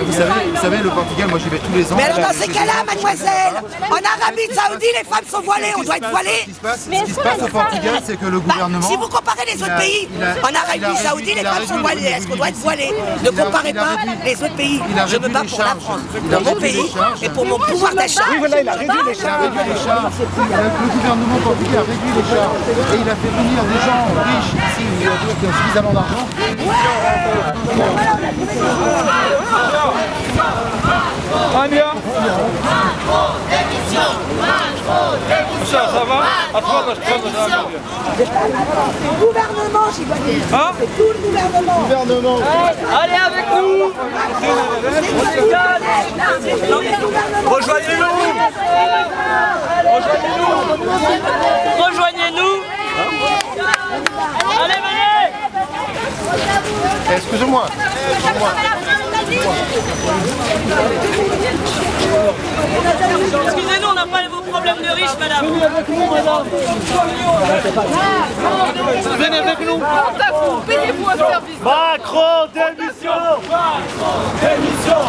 Vous savez, le Portugal, moi j'y vais tous les ans. Mais alors dans ces cas-là, mademoiselle, en Arabie Saoudite, les femmes sont voilées, on doit être voilées. Ce qui se passe au Portugal, c'est que le gouvernement... Si vous comparez les autres pays, en Arabie Saoudite, les femmes sont voilées. Est-ce qu'on doit être voilées? Ne comparez pas les autres pays. Je me bats pour la France, dans mon pays et pour mon pouvoir d'achat. Oui, voilà, il a réduit les charges. Le gouvernement portugais a réduit les charges et il a fait venir des gens riches ici qui ont suffisamment d'argent. Ania ça va? Gouvernement, j'y vois dire. Hein? C'est tout le gouvernement. Allez avec nous. Rejoignez-nous. Rejoignez-nous. Allez, venez. Excusez-moi. Excusez-nous, on n'a pas vos problèmes de riches, madame. Venez avec nous, madame. Venez avec nous. Vous payez-vous un service. Macron, démission. Macron, démission.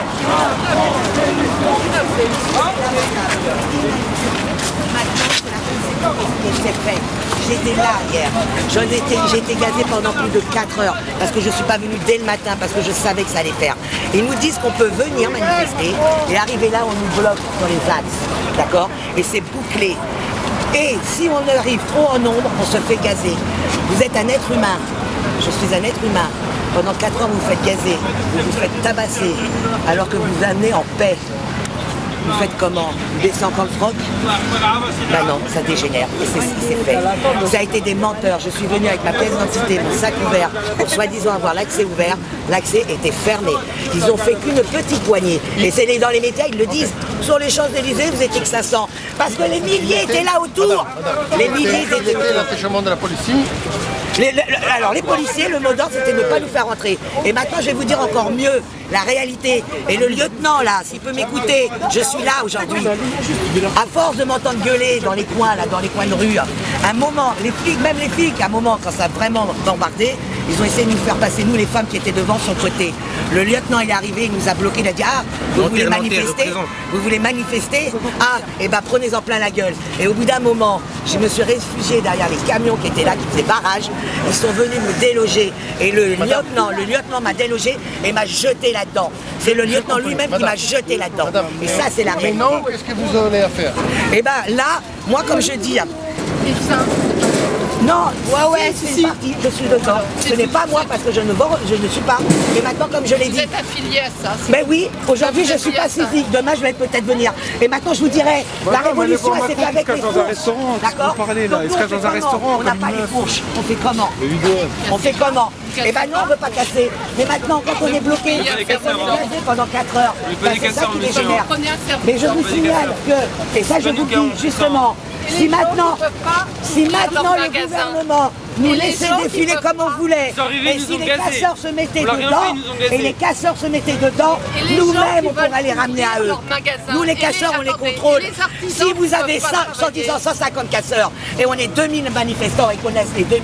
C'est fait. J'étais là hier. J'ai été gazée pendant plus de 4 heures parce que je ne suis pas venue dès le matin parce que je savais que ça allait faire. Ils nous disent qu'on peut venir manifester et arriver là, on nous bloque sur les axes. D'accord? Et c'est bouclé. Et si on arrive trop en nombre, on se fait gazer. Vous êtes un être humain. Je suis un être humain. Pendant 4 heures, vous vous faites gazer. Vous vous faites tabasser alors que vous amenez en paix. Vous faites comment? Vous baissez encore le froc? Ben non, ça dégénère. Et c'est ce qui s'est fait. Ça a été des menteurs. Je suis venue avec ma pièce d'identité, mon sac ouvert, pour soi-disant avoir l'accès ouvert. L'accès était fermé. Ils ont fait qu'une petite poignée. Et c'est dans les médias, ils le disent. Sur les Champs-Élysées, vous étiez que 500. Parce que les milliers étaient là autour. Les milliers étaient autour. L'empêchement de la police. Alors les policiers, le mot d'ordre c'était de ne pas nous faire entrer. Et maintenant je vais vous dire encore mieux la réalité. Et le lieutenant là, s'il peut m'écouter, je suis là aujourd'hui. À force de m'entendre gueuler dans les coins là, dans les coins de rue, un moment, les flics, même les flics, à un moment quand ça a vraiment bombardé, ils ont essayé de nous faire passer, nous les femmes qui étaient devant sur le côté. Le lieutenant il est arrivé, il nous a bloqué, il a dit ah, vous voulez manifester? Vous voulez manifester? Ah, et ben prenez-en plein la gueule. Et au bout d'un moment, je me suis réfugiée derrière les camions qui étaient là, qui faisaient barrage. Ils sont venus me déloger et le lieutenant m'a délogé et m'a jeté là-dedans. C'est le lieutenant lui-même qui m'a jeté là-dedans. Et ça, c'est la réalité. Maintenant, qu'est-ce que vous allez faire? Et ben là, moi comme je dis... Non, c'est parti, je suis dedans. Ce n'est pas moi parce que je ne suis pas. Et maintenant, comme je l'ai dit... Vous êtes affilié à ça. Mais oui, aujourd'hui je suis pacifique, demain je vais peut-être venir. Et maintenant je vous dirais, la révolution elle s'est faite avec les fourches. D'accord? Est-ce qu'il y a dans un restaurant? On n'a pas les fourches, on fait comment? On fait comment? Eh ben non, on ne veut pas casser. Mais maintenant, quand on est bloqué, on est gazé pendant 4 heures. Ben, c'est ça qui dégénère. Mais je vous signale que, et ça je vous dis justement, si maintenant le gouvernement nous laissait défiler comme on voulait, et si les casseurs se mettaient dedans, nous-mêmes on pourrait les ramener à eux. Nous les casseurs on les contrôle. Si vous avez 150 casseurs et on est 2000 manifestants et qu'on laisse les 2000,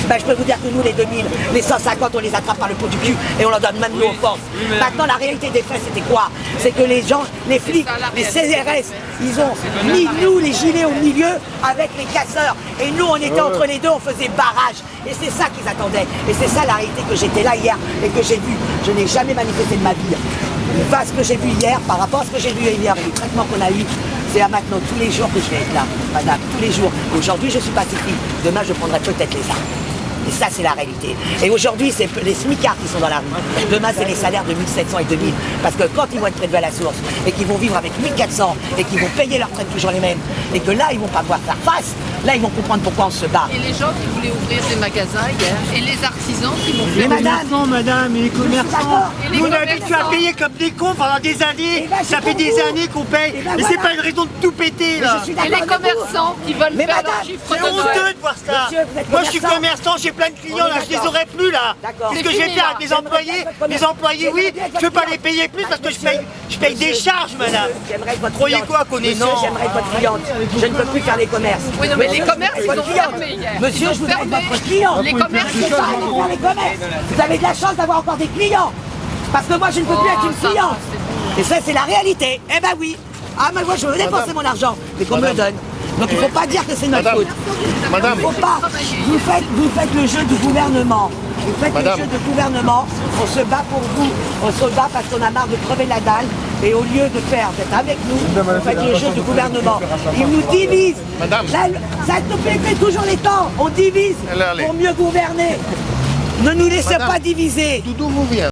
ben je peux vous dire que nous les 2000, les 150 on les attrape par le pot du cul et on leur donne même nous aux forces. Maintenant la réalité des faits c'était quoi? C'est que les gens, les flics, les CRS, ils ont mis nous les gilets au milieu avec les casseurs et nous on était entre les deux, on faisait barrage et c'est ça qu'ils attendaient et c'est ça la réalité que j'étais là hier et que j'ai vu. Je n'ai jamais manifesté de ma vie. Enfin, ce que j'ai vu hier par rapport à ce que j'ai vu hier et les traitements qu'on a eu, c'est là maintenant tous les jours que je vais être là, madame, tous les jours. Aujourd'hui je suis pacifique, demain je prendrai peut-être les armes. Et ça, c'est la réalité. Et aujourd'hui, c'est les smicards qui sont dans la rue. Demain, c'est les salaires de 1700 et 2000. Parce que quand ils vont être prélevés à la source et qu'ils vont vivre avec 1400 et qu'ils vont payer leurs retraites toujours les mêmes et que là, ils vont pas pouvoir faire face, là, ils vont comprendre pourquoi on se bat. Et les gens qui voulaient ouvrir des magasins hier et les artisans qui vont faire... Madame, et les commerçants. Nous, on a habitué à payer comme des cons pendant des années. Ça fait des années qu'on paye. Mais c'est pas une raison de tout péter, là. Et les commerçants qui veulent faire leur chiffre C'est honteux de voir ça. Moi, je suis commerçant, j'ai plein de clients, là, je les aurais plus, là. Qu'est-ce que je vais faire avec les employés? Les employés, oui, je veux pas les payer plus parce que je paye des charges, madame. Croyez quoi, connaissant? J'aimerais être votre cliente. Je ne peux plus faire les commerces. Oui, non, mais les commerces, ils ont fermé hier. Monsieur, je voudrais être votre client. Les commerces, les commerces. Vous avez de la chance d'avoir encore des clients. Parce que moi, je ne peux plus être une cliente. Et ça, c'est la réalité. Eh ben oui. Ah, mais moi, je veux dépenser mon argent, mais qu'on me le donne. Donc il ne faut pas dire que c'est notre faute. Madame. Il ne faut pas. Vous faites le jeu du gouvernement. Vous faites le jeu du gouvernement. On se bat pour vous. On se bat parce qu'on a marre de crever la dalle. Et au lieu d'être avec nous, vous faites le jeu du gouvernement. Ils nous divisent. Madame. Ça nous fait toujours les temps. On divise pour mieux gouverner. Ne nous laissez pas diviser. D'où vous vient?